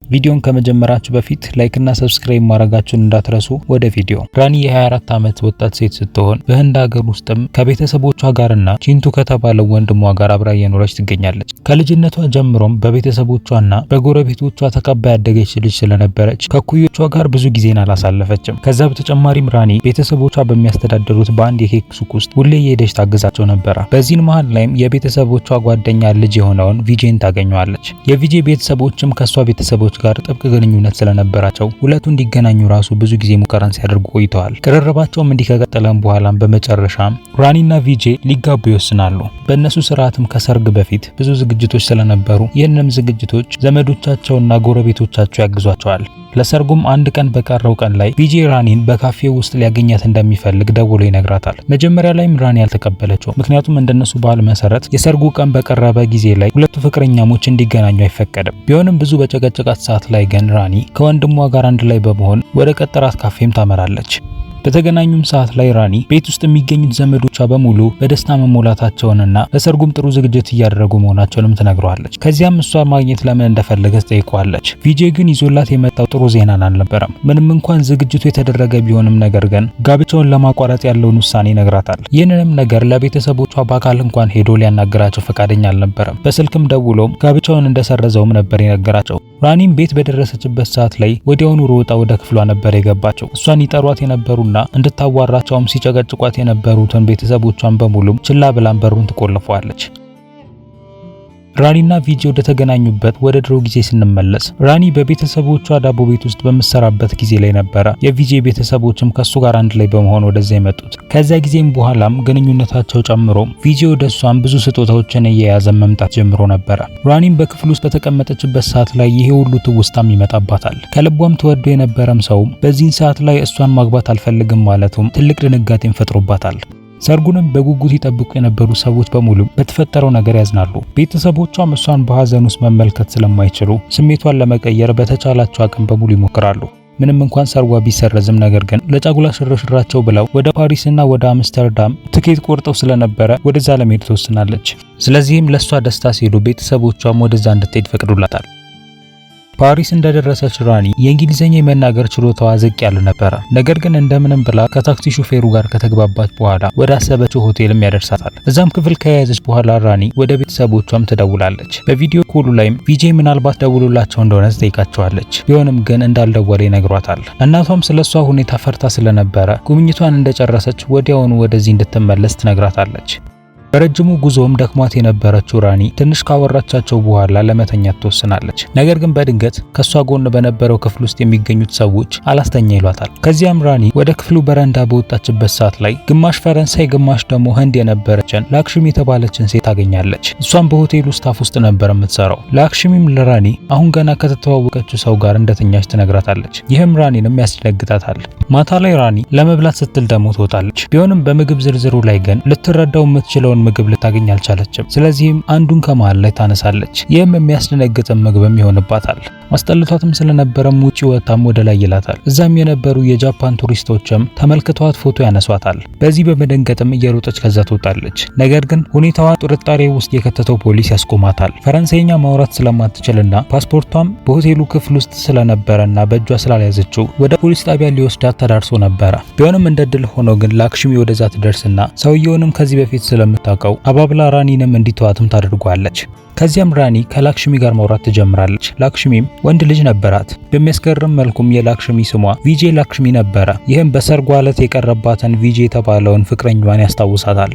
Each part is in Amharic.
ቪዲዮን ከመጀመራችሁ በፊት ላይክ እና ሰብስክራይብ ማድረጋችሁን እንዳትረሱ። ወደ ቪዲዮ። ራኒ የ24 ዓመት ወጣት ሴት ስትሆን በህንድ ሀገር ውስጥም ከቤተሰቦቿ ጋርና ቺንቱ ከተባለው ወንድሟ ጋር አብራ እየኖረች ትገኛለች። ከልጅነቷ ጀምሮም በቤተሰቦቿና በጎረቤቶቿ ተቀባይ ያደገች ልጅ ስለነበረች ከኩዮቿ ጋር ብዙ ጊዜን አላሳለፈችም። ከዛ በተጨማሪም ራኒ ቤተሰቦቿ በሚያስተዳድሩት በአንድ የኬክ ሱቅ ውስጥ ሁሌ እየሄደች ታግዛቸው ነበረ። በዚህን መሃል ላይም የቤተሰቦቿ ጓደኛ ልጅ የሆነውን ቪጄን ታገኘዋለች። የቪጄ ቤተሰቦችም ከሷ ቤተሰቦች ጋር ጥብቅ ግንኙነት ስለነበራቸው ሁለቱ እንዲገናኙ ራሱ ብዙ ጊዜ ሙከራን ሲያደርጉ ቆይተዋል። ቅርርባቸውም እንዲህ ከቀጠለም በኋላም በመጨረሻም ራኒና ቪጄ ሊጋቡ ይወስናሉ። በእነሱ ስርዓትም ከሰርግ በፊት ብዙ ዝግጅቶች ስለነበሩ ይህንንም ዝግጅቶች ዘመዶቻቸውና ጎረቤቶቻቸው ያግዟቸዋል። ለሰርጉም አንድ ቀን በቀረው ቀን ላይ ቪጄ ራኒን በካፌው ውስጥ ሊያገኛት እንደሚፈልግ ደውሎ ይነግራታል። መጀመሪያ ላይም ራኒ ያልተቀበለችው፣ ምክንያቱም እንደነሱ ባህል መሰረት የሰርጉ ቀን በቀረበ ጊዜ ላይ ሁለቱ ፍቅረኛሞች እንዲገናኙ አይፈቀድም። ቢሆንም ብዙ በጨቀጨቃት ሰዓት ላይ ግን ራኒ ከወንድሟ ጋር አንድ ላይ በመሆን ወደ ቀጠራት ካፌም ታመራለች። በተገናኙም ሰዓት ላይ ራኒ ቤት ውስጥ የሚገኙት ዘመዶቿ በሙሉ በደስታ መሞላታቸውንና ለሰርጉም ጥሩ ዝግጅት እያደረጉ መሆናቸውንም ትነግረዋለች። ከዚያም እሷን ማግኘት ለምን እንደፈለገች ጠይቀዋለች። ቪጄ ግን ይዞላት የመጣው ጥሩ ዜናን አልነበረም። ምንም እንኳን ዝግጅቱ የተደረገ ቢሆንም ነገር ግን ጋብቻውን ለማቋረጥ ያለውን ውሳኔ ይነግራታል። ይህንንም ነገር ለቤተሰቦቿ በአካል እንኳን ሄዶ ሊያናገራቸው ፈቃደኛ አልነበረም። በስልክም ደውሎም ጋብቻውን እንደሰረዘውም ነበር የነገራቸው። ራኒም ቤት በደረሰችበት ሰዓት ላይ ወዲያውኑ ሮጣ ወደ ክፍሏ ነበር የገባቸው። እሷን ይጠሯት የነበሩና እንድታዋራቸውም ሲጨቀጭቋት የነበሩትን ቤተሰቦቿን በሙሉ ችላ ብላን በሩን ትቆልፈዋለች። ራኒና ቪጄ ወደ ተገናኙበት ወደ ድሮ ጊዜ ስንመለስ ራኒ በቤተሰቦቿ ዳቦ ቤት ውስጥ በምትሰራበት ጊዜ ላይ ነበረ የቪጄ ቤተሰቦችም ከሱ ጋር አንድ ላይ በመሆን ወደዛ የመጡት። ከዛ ጊዜም በኋላም ግንኙነታቸው ጨምሮ ቪጄ ወደሷም ብዙ ስጦታዎችን እየያዘ መምጣት ጀምሮ ነበረ። ራኒም በክፍል ውስጥ በተቀመጠችበት ሰዓት ላይ ይሄ ሁሉ ትውስታም ይመጣባታል። ከልቧም ተወዶ የነበረም ሰው በዚህን ሰዓት ላይ እሷን ማግባት አልፈልግም ማለቱም ትልቅ ድንጋጤን ፈጥሮባታል። ሰርጉንም በጉጉት ይጠብቁ የነበሩ ሰዎች በሙሉ በተፈጠረው ነገር ያዝናሉ። ቤተሰቦቿም እሷን በሐዘን ውስጥ መመልከት ስለማይችሉ ስሜቷን ለመቀየር በተቻላቸው አቅም በሙሉ ይሞክራሉ። ምንም እንኳን ሰርጓ ቢሰረዝም ነገር ግን ለጫጉላ ሽርሽራቸው ብለው ወደ ፓሪስና ወደ አምስተርዳም ትኬት ቆርጠው ስለነበረ ወደዛ ለመሄድ ትወስናለች። ስለዚህም ለሷ ደስታ ሲሉ ቤተሰቦቿም ወደዛ እንድትሄድ ፈቅዱላታል። ፓሪስ እንደደረሰች ራኒ የእንግሊዘኛ የመናገር ችሎታዋ ዝቅ ያለ ነበረ። ነገር ግን እንደምንም ብላ ከታክሲ ሹፌሩ ጋር ከተግባባች በኋላ ወደ አሰበችው ሆቴልም ያደርሳታል። እዛም ክፍል ከያዘች በኋላ ራኒ ወደ ቤተሰቦቿም ትደውላለች። በቪዲዮ ኮሉ ላይም ቪጄ ምናልባት ደውሎላቸው እንደሆነ ትጠይቃቸዋለች። ቢሆንም ግን እንዳልደወለ ይነግሯታል። እናቷም ስለሷ ሁኔታ ፈርታ ስለነበረ ጉብኝቷን እንደጨረሰች ወዲያውኑ ወደዚህ እንድትመለስ ትነግራታለች። በረጅሙ ጉዞም ደክሟት የነበረችው ራኒ ትንሽ ካወራቻቸው በኋላ ለመተኛት ትወስናለች። ነገር ግን በድንገት ከሷ ጎን በነበረው ክፍል ውስጥ የሚገኙት ሰዎች አላስተኛ ይሏታል። ከዚያም ራኒ ወደ ክፍሉ በረንዳ በወጣችበት ሰዓት ላይ ግማሽ ፈረንሳይ ግማሽ ደግሞ ህንድ የነበረችን ላክሽሚ የተባለችን ሴት ታገኛለች። እሷም በሆቴሉ ስታፍ ውስጥ ነበር የምትሰራው። ላክሽሚም ለራኒ አሁን ገና ከተተዋወቀችው ሰው ጋር እንደተኛች ትነግራታለች። ይህም ራኒንም ያስደነግጣታል። ማታ ላይ ራኒ ለመብላት ስትል ደግሞ ትወጣለች። ቢሆንም በምግብ ዝርዝሩ ላይ ግን ልትረዳው የምትችለው ምግብ ልታገኝ አልቻለችም። ስለዚህም አንዱን ከመሃል ላይ ታነሳለች። ይህም የሚያስደነግጥም ምግብም ይሆንባታል። ማስጠልቷትም ስለነበረም ውጪ ወጣም ወደ ላይ ይላታል። እዛም የነበሩ የጃፓን ቱሪስቶችም ተመልክተዋት ፎቶ ያነሷታል። በዚህ በመደንገጥም እየሮጠች ከዛ ትወጣለች። ነገር ግን ሁኔታዋ ጥርጣሬ ውስጥ የከተተው ፖሊስ ያስቆማታል። ፈረንሳይኛ ማውራት ስለማትችልና ፓስፖርቷም በሆቴሉ ክፍል ውስጥ ስለነበረና በእጇ ስላልያዘችው ወደ ፖሊስ ጣቢያ ሊወስዳት ተዳርሶ ነበረ። ቢሆንም እንደድል ሆኖ ግን ላክሽሚ ወደዛ ትደርስና ሰውየውንም ከዚህ በፊት ስለምታውቀው አባብላ ራኒንም እንዲተዋትም ታደርጓለች። ከዚያም ራኒ ከላክሽሚ ጋር ማውራት ትጀምራለች። ላክሽሚም ወንድ ልጅ ነበራት። በሚያስገርም መልኩም የላክሽሚ ስሟ ቪጄ ላክሽሚ ነበረ። ይህም በሰርጓ ዕለት የቀረባትን ቪጄ የተባለውን ፍቅረኛዋን ያስታውሳታል።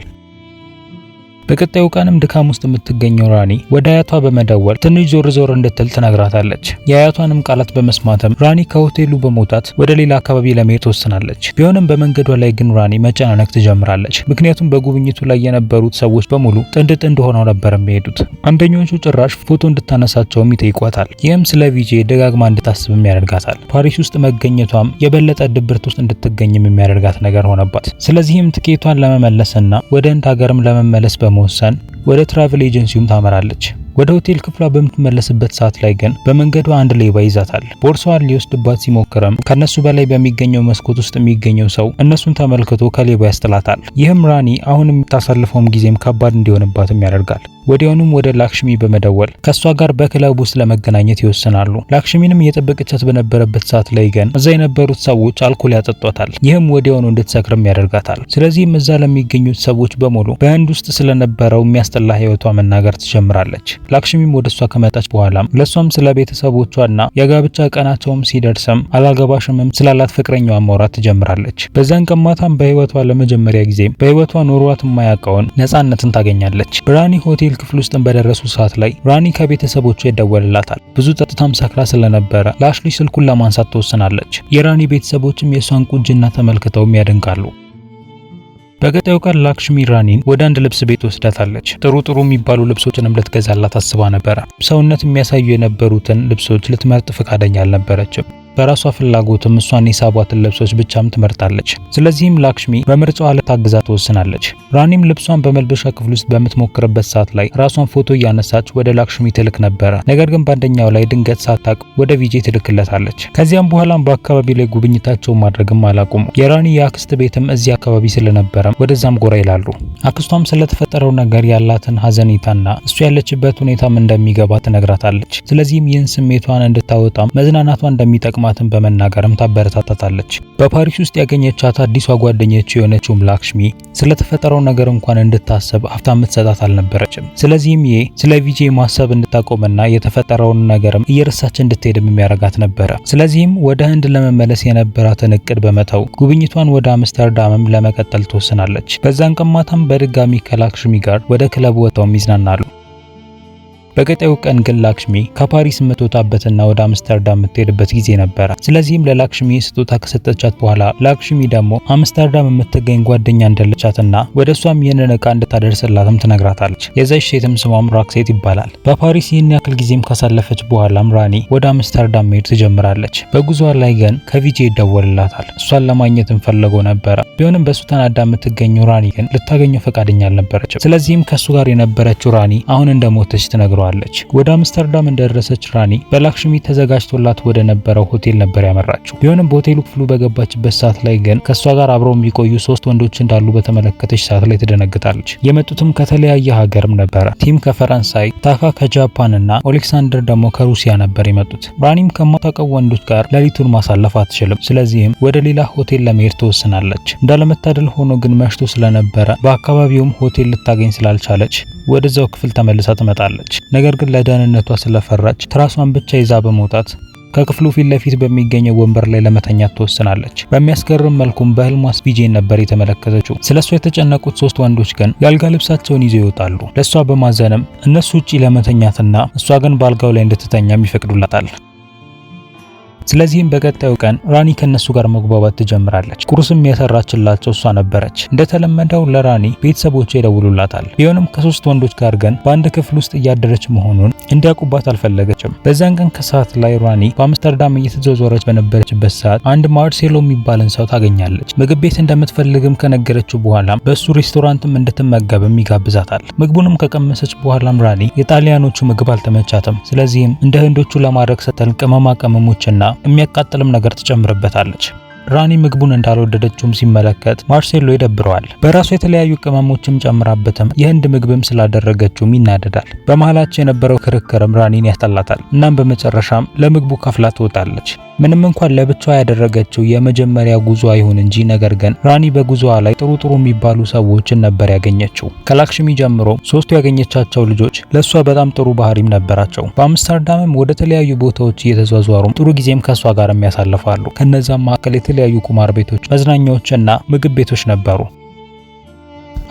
በቀጣዩ ቀንም ድካም ውስጥ የምትገኘው ራኒ ወደ አያቷ በመደወል ትንሽ ዞር ዞር እንድትል ትነግራታለች። የአያቷንም ቃላት በመስማትም ራኒ ከሆቴሉ በመውጣት ወደ ሌላ አካባቢ ለመሄድ ትወስናለች። ቢሆንም በመንገዷ ላይ ግን ራኒ መጨናነቅ ትጀምራለች። ምክንያቱም በጉብኝቱ ላይ የነበሩት ሰዎች በሙሉ ጥንድ ጥንድ ሆነው ነበር የሚሄዱት። አንደኞቹ ጭራሽ ፎቶ እንድታነሳቸውም ይጠይቋታል። ይህም ስለ ቪጄ ደጋግማ እንድታስብም ያደርጋታል። ፓሪስ ውስጥ መገኘቷም የበለጠ ድብርት ውስጥ እንድትገኝም የሚያደርጋት ነገር ሆነባት። ስለዚህም ትኬቷን ለመመለስና ወደ ህንድ ሀገርም ለመመለስ በመወሰን ወደ ትራቨል ኤጀንሲውም ታመራለች። ወደ ሆቴል ክፍሏ በምትመለስበት ሰዓት ላይ ግን በመንገዷ አንድ ሌባ ይዛታል። ቦርሳዋን ሊወስድባት ሲሞክርም ከነሱ በላይ በሚገኘው መስኮት ውስጥ የሚገኘው ሰው እነሱን ተመልክቶ ከሌባ ያስጥላታል። ይህም ራኒ አሁን የምታሳልፈውም ጊዜም ከባድ እንዲሆንባትም ያደርጋል። ወዲያውኑም ወደ ላክሽሚ በመደወል ከሷ ጋር በክለብ ውስጥ ለመገናኘት ይወስናሉ። ላክሽሚንም እየጠበቀቻት በነበረበት ሰዓት ላይ ግን እዛ የነበሩት ሰዎች አልኮል ያጠጧታል። ይህም ወዲያውኑ እንድትሰክርም ያደርጋታል። ስለዚህም እዛ ለሚገኙት ሰዎች በሙሉ በህንድ ውስጥ ስለነበረው የሚያስጠላ ህይወቷ መናገር ትጀምራለች። ላክሽሚም ወደሷ ከመጣች በኋላም ለሷም ስለ ቤተሰቦቿና የጋብቻ ቀናቸውም ሲደርስም አላገባሽምም ስላላት ፍቅረኛዋ ማውራት ትጀምራለች። በዛን ቀን ማታም በህይወቷ ለመጀመሪያ ጊዜ በህይወቷ ኖሯት የማያውቀውን ነፃነትን ታገኛለች። ራኒ ሆቴል ክፍል ውስጥ በደረሱ ሰዓት ላይ ራኒ ከቤተሰቦቿ ይደወልላታል። ብዙ ጠጥታም ሰክራ ስለነበረ ለአሽሊ ስልኩን ለማንሳት ትወስናለች። የራኒ ቤተሰቦችም የሷን ቁንጅና ተመልክተውም ያደንቃሉ። በቀጣዩ ቀን ላክሽሚ ራኒን ወደ አንድ ልብስ ቤት ወስዳታለች። ጥሩ የሚባሉ ልብሶችንም ልትገዛላት አስባ ነበረ። ሰውነት የሚያሳዩ የነበሩትን ልብሶች ልትመርጥ ፈቃደኛ አልነበረችም። በራሷ ፍላጎትም እሷን የሳቧትን ልብሶች ብቻም ትመርጣለች። ስለዚህም ላክሽሚ በምርጫዋ ልታግዛ ትወስናለች። ራኒም ልብሷን በመልበሻ ክፍል ውስጥ በምትሞክርበት ሰዓት ላይ ራሷን ፎቶ እያነሳች ወደ ላክሽሚ ትልክ ነበረ። ነገር ግን በአንደኛው ላይ ድንገት ሳታቅ ወደ ቪጄ ትልክለታለች። ከዚያም በኋላም በአካባቢ ላይ ጉብኝታቸውን ማድረግም አላቆሙ። የራኒ የአክስት ቤትም እዚህ አካባቢ ስለነበረ ወደዛም ጎራ ይላሉ። አክስቷም ስለተፈጠረው ነገር ያላትን ሀዘኔታና እሱ ያለችበት ሁኔታም እንደሚገባ ትነግራታለች። ስለዚህም ይህን ስሜቷን እንድታወጣም መዝናናቷ እንደሚጠቅም ማትን በመናገርም ታበረታታታለች። በፓሪስ ውስጥ ያገኘቻት አዲሷ ጓደኛቸው የሆነችው ላክሽሚ ስለተፈጠረው ነገር እንኳን እንድታሰብ አፍታ የምትሰጣት አልነበረችም። ስለዚህም ይሄ ስለ ቪጄ ማሰብ እንድታቆምና የተፈጠረውን ነገርም እየረሳች እንድትሄድም የሚያረጋት ነበረ። ስለዚህም ወደ ህንድ ለመመለስ የነበራትን እቅድ በመተው ጉብኝቷን ወደ አምስተርዳምም ለመቀጠል ትወስናለች። በዛን ቀን ማታም በድጋሚ ከላክሽሚ ጋር ወደ ክለብ ወጥተው ይዝናናሉ። በቀጣዩ ቀን ግን ላክሽሚ ከፓሪስ የምትወጣበትና ወደ አምስተርዳም የምትሄድበት ጊዜ ነበረ። ስለዚህም ለላክሽሚ ስጦታ ከሰጠቻት በኋላ ላክሽሚ ደግሞ አምስተርዳም የምትገኝ ጓደኛ እንደለቻትና ወደ እሷም ይህንን ዕቃ እንድታደርስላትም ትነግራታለች። የዛች ሴትም ስሟም ራክሴት ይባላል። በፓሪስ ይህን ያክል ጊዜም ካሳለፈች በኋላም ራኒ ወደ አምስተርዳም መሄድ ትጀምራለች። በጉዞዋ ላይ ግን ከቪጄ ይደወልላታል። እሷን ለማግኘት እንፈለገው ነበረ። ቢሆንም በሱ ተናዳ የምትገኘው ራኒ ግን ልታገኘው ፈቃደኛ አልነበረችም። ስለዚህም ከሱ ጋር የነበረችው ራኒ አሁን እንደሞተች ትነግረዋለች። ወደ አምስተርዳም እንደደረሰች ራኒ በላክሽሚ ተዘጋጅቶላት ወደ ነበረው ሆቴል ነበር ያመራችው። ቢሆንም በሆቴሉ ክፍሉ በገባችበት ሰዓት ላይ ግን ከሷ ጋር አብረው የሚቆዩ 3 ወንዶች እንዳሉ በተመለከተች ሰዓት ላይ ትደነግጣለች። የመጡትም ከተለያየ ሀገርም ነበረ። ቲም ከፈረንሳይ፣ ታካ ከጃፓን እና ኦሌክሳንደር ደግሞ ከሩሲያ ነበር የመጡት። ራኒም ከማታውቀው ወንዶች ጋር ሌሊቱን ማሳለፍ አትችልም። ስለዚህም ወደ ሌላ ሆቴል ለመሄድ ትወስናለች። እንዳለመታደል ሆኖ ግን መሽቶ ስለነበረ በአካባቢውም ሆቴል ልታገኝ ስላልቻለች ወደዛው ክፍል ተመልሳ ትመጣለች። ነገር ግን ለደህንነቷ ስለፈራች ትራሷን ብቻ ይዛ በመውጣት ከክፍሉ ፊት ለፊት በሚገኘው ወንበር ላይ ለመተኛት ትወስናለች። በሚያስገርም መልኩም በህልሟ ቪጄን ነበር የተመለከተችው። ስለሷ የተጨነቁት 3 ወንዶች ግን የአልጋ ልብሳቸውን ይዘው ይወጣሉ። ለሷ በማዘንም እነሱ ውጪ ለመተኛትና እሷ ግን በአልጋው ላይ እንድትተኛም ይፈቅዱላታል። ስለዚህም በቀጣዩ ቀን ራኒ ከነሱ ጋር መግባባት ትጀምራለች። ቁርስም የሰራችላቸው እሷ ነበረች። እንደተለመደው ለራኒ ቤተሰቦቿ ይደውሉላታል። ቢሆንም ከ3 ወንዶች ጋር ግን በአንድ ክፍል ውስጥ እያደረች መሆኑን እንዲያውቁባት አልፈለገችም። በዛን ቀን ከሰዓት ላይ ራኒ በአምስተርዳም እየተዘዋወረች በነበረችበት ሰዓት አንድ ማርሴሎ የሚባልን ሰው ታገኛለች። ምግብ ቤት እንደምትፈልግም ከነገረችው በኋላ በሱ ሬስቶራንትም እንድትመገብም ይጋብዛታል። ምግቡንም ከቀመሰች በኋላም ራኒ የጣሊያኖቹ ምግብ አልተመቻትም። ስለዚህም እንደ ህንዶቹ ለማድረግ ስትል ቅመማ ቅመሞችና የሚያቃጥልም ነገር ትጨምርበታለች። ራኒ ምግቡን እንዳልወደደችውም ሲመለከት ማርሴሎ ይደብረዋል። በራሱ የተለያዩ ቅመሞችም ጨምራበትም የህንድ ምግብም ስላደረገችውም ይናደዳል። በመሃላቸው የነበረው ክርክርም ራኒን ያስጠላታል። እናም በመጨረሻም ለምግቡ ከፍላ ትወጣለች። ምንም እንኳን ለብቻዋ ያደረገችው የመጀመሪያ ጉዞ አይሁን እንጂ ነገር ግን ራኒ በጉዞዋ ላይ ጥሩ የሚባሉ ሰዎችን ነበር ያገኘችው። ከላክሽሚ ጀምሮ 3ቱ ያገኘቻቸው ልጆች ለሷ በጣም ጥሩ ባህሪም ነበራቸው። በአምስተርዳምም ወደ ተለያዩ ቦታዎች እየተዟዟሩ ጥሩ ጊዜም ከሷ ጋር የሚያሳልፋሉ። ከነዛም መካከል የተለያዩ ቁማር ቤቶች፣ መዝናኛዎችና ምግብ ቤቶች ነበሩ።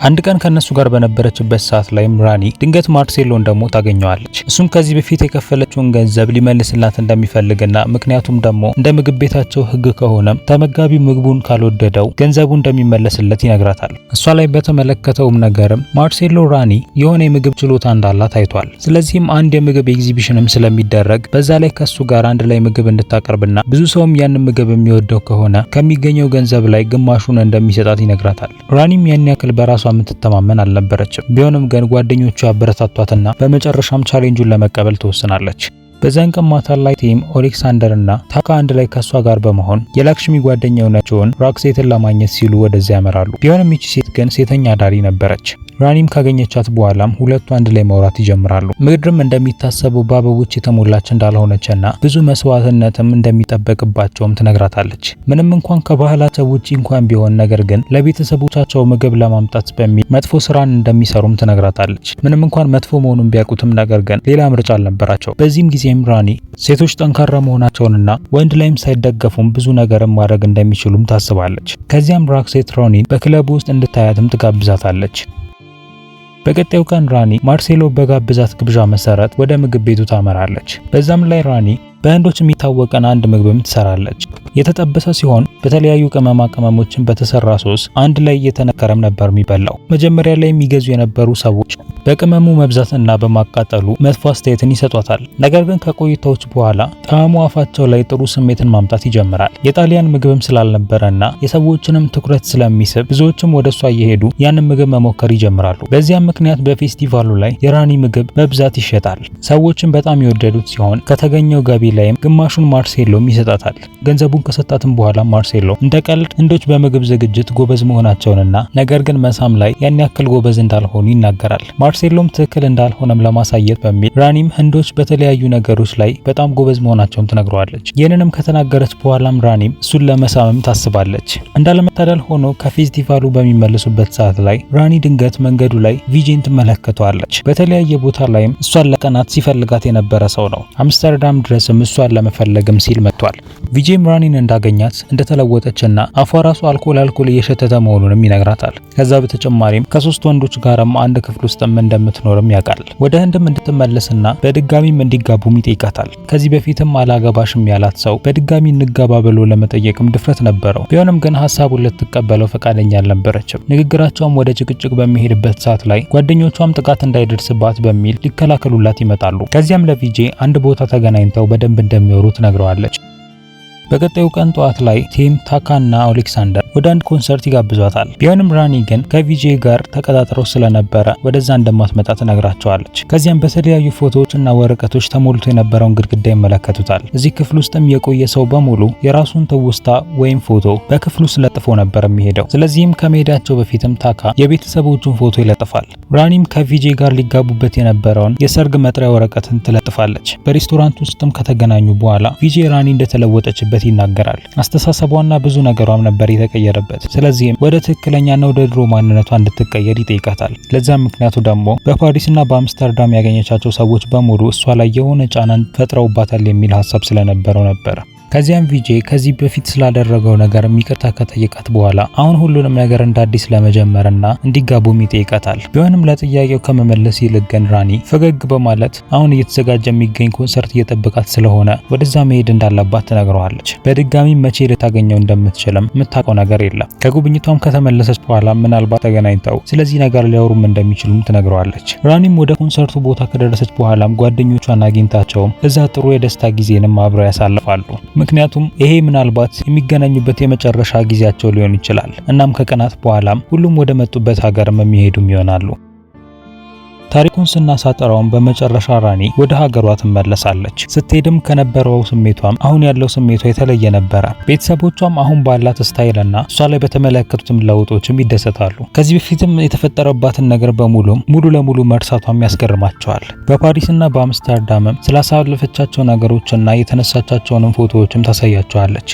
አንድ ቀን ከነሱ ጋር በነበረችበት ሰዓት ላይ ራኒ ድንገት ማርሴሎን ደግሞ ታገኘዋለች። እሱም ከዚህ በፊት የከፈለችውን ገንዘብ ሊመልስላት እንደሚፈልግና ምክንያቱም ደግሞ እንደ ምግብ ቤታቸው ሕግ ከሆነም ተመጋቢ ምግቡን ካልወደደው ገንዘቡ እንደሚመለስለት ይነግራታል። እሷ ላይ በተመለከተውም ነገርም ማርሴሎ ራኒ የሆነ የምግብ ችሎታ እንዳላት አይቷል። ስለዚህም አንድ የምግብ ኤግዚቢሽንም ስለሚደረግ በዛ ላይ ከሱ ጋር አንድ ላይ ምግብ እንድታቀርብና ብዙ ሰውም ያን ምግብ የሚወደው ከሆነ ከሚገኘው ገንዘብ ላይ ግማሹን እንደሚሰጣት ይነግራታል። ራኒም ያን ያክል በራሷ የምትተማመን አልነበረችም። ቢሆንም ግን ጓደኞቿ ያበረታቷትና በመጨረሻም ቻሌንጁን ለመቀበል ትወስናለች። በዛን ቀን ማታ ላይ ቲም፣ ኦሌክሳንደር እና ታካ አንድ ላይ ከሷ ጋር በመሆን የላክሽሚ ጓደኛ የሆነችውን ራክሴትን ለማግኘት ሲሉ ወደዚያ ያመራሉ። ቢሆንም ይቺ ሴት ግን ሴተኛ አዳሪ ነበረች። ራኒም ካገኘቻት በኋላም ሁለቱ አንድ ላይ ማውራት ይጀምራሉ። ምድርም እንደሚታሰበው በአበቦች የተሞላች እንዳልሆነችና ብዙ መስዋዕትነትም እንደሚጠበቅባቸውም ትነግራታለች። ምንም እንኳን ከባህላቸው ውጪ እንኳን ቢሆን ነገር ግን ለቤተሰቦቻቸው ምግብ ለማምጣት በሚል መጥፎ ስራን እንደሚሰሩም ትነግራታለች። ምንም እንኳን መጥፎ መሆኑን ቢያውቁትም ነገር ግን ሌላ ምርጫ አልነበራቸው። በዚህም ጊዜም ራኒ ሴቶች ጠንካራ መሆናቸውንና ወንድ ላይም ሳይደገፉም ብዙ ነገርም ማድረግ እንደሚችሉም ታስባለች። ከዚያም ራክሴት ራኒን በክለቡ ውስጥ እንድታያትም ትጋብዛታለች። በቀጣዩ ቀን ራኒ ማርሴሎ በጋብዛት ግብዣ መሰረት ወደ ምግብ ቤቱ ታመራለች። በዛም ላይ ራኒ በህንዶች የሚታወቀን አንድ ምግብም ትሰራለች። የተጠበሰ ሲሆን በተለያዩ ቅመማ ቅመሞችን በተሰራ ሶስ አንድ ላይ እየተነከረም ነበር የሚበላው። መጀመሪያ ላይ የሚገዙ የነበሩ ሰዎች በቅመሙ መብዛትና በማቃጠሉ መጥፎ አስተያየትን ይሰጧታል። ነገር ግን ከቆይታዎች በኋላ ጣዕሙ አፋቸው ላይ ጥሩ ስሜትን ማምጣት ይጀምራል። የጣሊያን ምግብም ስላልነበረና የሰዎችንም ትኩረት ስለሚስብ ብዙዎችም ወደሷ እየሄዱ ያንን ምግብ መሞከር ይጀምራሉ። በዚያም ምክንያት በፌስቲቫሉ ላይ የራኒ ምግብ በብዛት ይሸጣል። ሰዎችም በጣም የወደዱት ሲሆን ከተገኘው ገቢ ላይም ግማሹን ማርሴሎም ይሰጣታል። ገንዘቡን ከሰጣትም በኋላ ማርሴሎ እንደ ቀልድ ህንዶች በምግብ ዝግጅት ጎበዝ መሆናቸውንና ነገር ግን መሳም ላይ ያን ያክል ጎበዝ እንዳልሆኑ ይናገራል። ማርሴሎም ትክክል እንዳልሆነም ለማሳየት በሚል ራኒም ህንዶች በተለያዩ ነገሮች ላይ በጣም ጎበዝ መሆናቸውን ትነግረዋለች። ይህንንም ከተናገረች በኋላም ራኒም እሱን ለመሳምም ታስባለች። እንዳለመታደል ሆኖ ከፌስቲቫሉ በሚመለሱበት ሰዓት ላይ ራኒ ድንገት መንገዱ ላይ ቪጄን ትመለከተዋለች። በተለያየ ቦታ ላይም እሷን ለቀናት ሲፈልጋት የነበረ ሰው ነው። አምስተርዳም ድረስም እሷን ለመፈለግም ሲል መጥቷል። ቪጄም ራኒን እንዳገኛት እንደተለወጠችና አፏ ራሱ አልኮል እየሸተተ መሆኑንም ይነግራታል። ከዛ በተጨማሪም ከሶስት ወንዶች ጋርም አንድ ክፍል ውስጥም እንደምትኖርም ያውቃል። ወደ ህንድም እንድትመለስና በድጋሚም እንዲጋቡም ይጠይቃታል። ከዚህ በፊትም አላገባሽም ያላት ሰው በድጋሚ እንጋባ ብሎ ለመጠየቅም ድፍረት ነበረው። ቢሆንም ግን ሀሳቡን ልትቀበለው ፈቃደኛ አልነበረችም። ንግግራቸውም ወደ ጭቅጭቅ በሚሄድበት ሰዓት ላይ ጓደኞቿም ጥቃት እንዳይደርስባት በሚል ሊከላከሉላት ይመጣሉ። ከዚያም ለቪጄ አንድ ቦታ ተገናኝተው በደንብ እንደሚወሩ ትነግረዋለች። በቀጣዩ ቀን ጠዋት ላይ ቲም ታካና አሌክሳንደር ወደ አንድ ኮንሰርት ይጋብዟታል። ቢሆንም ራኒ ግን ከቪጄ ጋር ተቀጣጥረው ስለነበረ ወደዛ እንደማትመጣ ትነግራቸዋለች። ከዚያም በተለያዩ ፎቶዎችና ወረቀቶች ተሞልቶ የነበረውን ግድግዳ ይመለከቱታል። እዚህ ክፍል ውስጥም የቆየ ሰው በሙሉ የራሱን ትውስታ ወይም ፎቶ በክፍሉ ውስጥ ለጥፎ ነበር የሚሄደው። ስለዚህም ከመሄዳቸው በፊትም ታካ የቤተሰቦቹን ፎቶ ይለጥፋል። ራኒም ከቪጄ ጋር ሊጋቡበት የነበረውን የሰርግ መጥሪያ ወረቀትን ትለጥፋለች። በሬስቶራንት ውስጥም ከተገናኙ በኋላ ቪጄ ራኒ እንደተለወጠችበት ይናገራል። አስተሳሰቧና ብዙ ነገሯም ነበር የተቀየረበት። ስለዚህም ወደ ትክክለኛና ወደ ድሮ ማንነቷ እንድትቀየር ይጠይቃታል። ለዛም ምክንያቱ ደግሞ በፓሪስና በአምስተርዳም ያገኘቻቸው ሰዎች በሙሉ እሷ ላይ የሆነ ጫናን ፈጥረውባታል የሚል ሀሳብ ስለነበረው ነበር። ከዚያም ቪጄ ከዚህ በፊት ስላደረገው ነገር ይቅርታ ከጠየቃት በኋላ አሁን ሁሉንም ነገር እንደ አዲስ ለመጀመርና እንዲጋቡም ይጠይቃታል። ቢሆንም ለጥያቄው ከመመለስ ይልቅ ግን ራኒ ፈገግ በማለት አሁን እየተዘጋጀ የሚገኝ ኮንሰርት እየጠበቃት ስለሆነ ወደዛ መሄድ እንዳለባት ትነግረዋለች። በድጋሚ መቼ ልታገኘው እንደምትችልም የምታውቀው ነገር የለም። ከጉብኝቷም ከተመለሰች በኋላ ምናልባት ተገናኝተው ስለዚህ ነገር ሊያወሩም እንደሚችሉም ትነግረዋለች። ራኒም ወደ ኮንሰርቱ ቦታ ከደረሰች በኋላም ጓደኞቿን አግኝታቸውም እዛ ጥሩ የደስታ ጊዜንም አብረው ያሳልፋሉ። ምክንያቱም ይሄ ምናልባት የሚገናኙበት የመጨረሻ ጊዜያቸው ሊሆን ይችላል። እናም ከቀናት በኋላም ሁሉም ወደ መጡበት ሀገርም የሚሄዱም ይሆናሉ። ታሪኩን ስናሳጠራውም በመጨረሻ ራኒ ወደ ሀገሯ ትመለሳለች። ስትሄድም ከነበረው ስሜቷም አሁን ያለው ስሜቷ የተለየ ነበረ። ቤተሰቦቿም አሁን ባላት ስታይልና እሷ ላይ በተመለከቱትም ለውጦችም ይደሰታሉ። ከዚህ በፊትም የተፈጠረባትን ነገር ሙሉ ለሙሉ መርሳቷም ያስገርማቸዋል። በፓሪስና በአምስተርዳምም ስላሳለፈቻቸው ነገሮችና የተነሳቻቸውንም ፎቶዎችም ታሳያቸዋለች።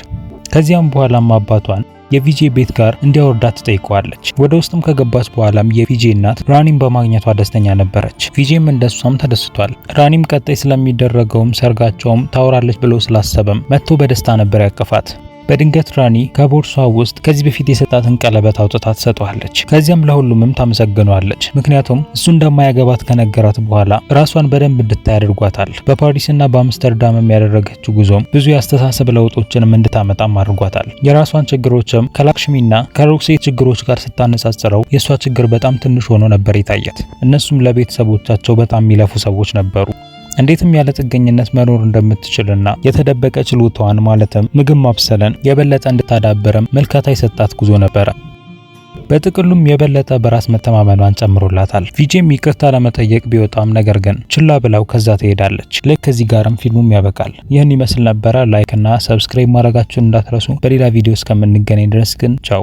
ከዚያም በኋላም አባቷን የቪጄ ቤት ጋር እንዲያወርዳት ትጠይቀዋለች። ወደ ውስጥም ከገባች በኋላም የቪጄ እናት ራኒም በማግኘቷ ደስተኛ ነበረች። ቪጄም እንደሷም ተደስቷል። ራኒም ቀጣይ ስለሚደረገውም ሰርጋቸውም ታወራለች ብሎ ስላሰበም መጥቶ በደስታ ነበር ያቀፋት። በድንገት ራኒ ከቦርሷ ውስጥ ከዚህ በፊት የሰጣትን ቀለበት አውጥታ ትሰጠዋለች። ከዚያም ለሁሉምም ታመሰግነዋለች። ምክንያቱም እሱ እንደማያገባት ከነገራት በኋላ ራሷን በደንብ እንድታይ አድርጓታል። በፓሪስና በአምስተርዳምም ያደረገችው ጉዞም ብዙ የአስተሳሰብ ለውጦችንም እንድታመጣም አድርጓታል። የራሷን ችግሮችም ከላክሽሚና ከሮክሴት ችግሮች ጋር ስታነጻጽረው የእሷ ችግር በጣም ትንሽ ሆኖ ነበር የታየት። እነሱም ለቤተሰቦቻቸው በጣም የሚለፉ ሰዎች ነበሩ። እንዴትም ያለ ጥገኝነት መኖር እንደምትችልና የተደበቀ ችሎታዋን ማለትም ምግብ ማብሰልን የበለጠ እንድታዳበረም መልካታ የሰጣት ጉዞ ነበረ። በጥቅሉም የበለጠ በራስ መተማመኗን ጨምሮላታል። ቪጄም ይቅርታ ለመጠየቅ ቢወጣም ነገር ግን ችላ ብላው ከዛ ትሄዳለች። ልክ ከዚህ ጋርም ፊልሙም ያበቃል። ይህን ይመስል ነበረ። ላይክ እና ሰብስክራይብ ማድረጋችሁን እንዳትረሱ። በሌላ ቪዲዮ እስከምንገናኝ ድረስ ግን ቻው።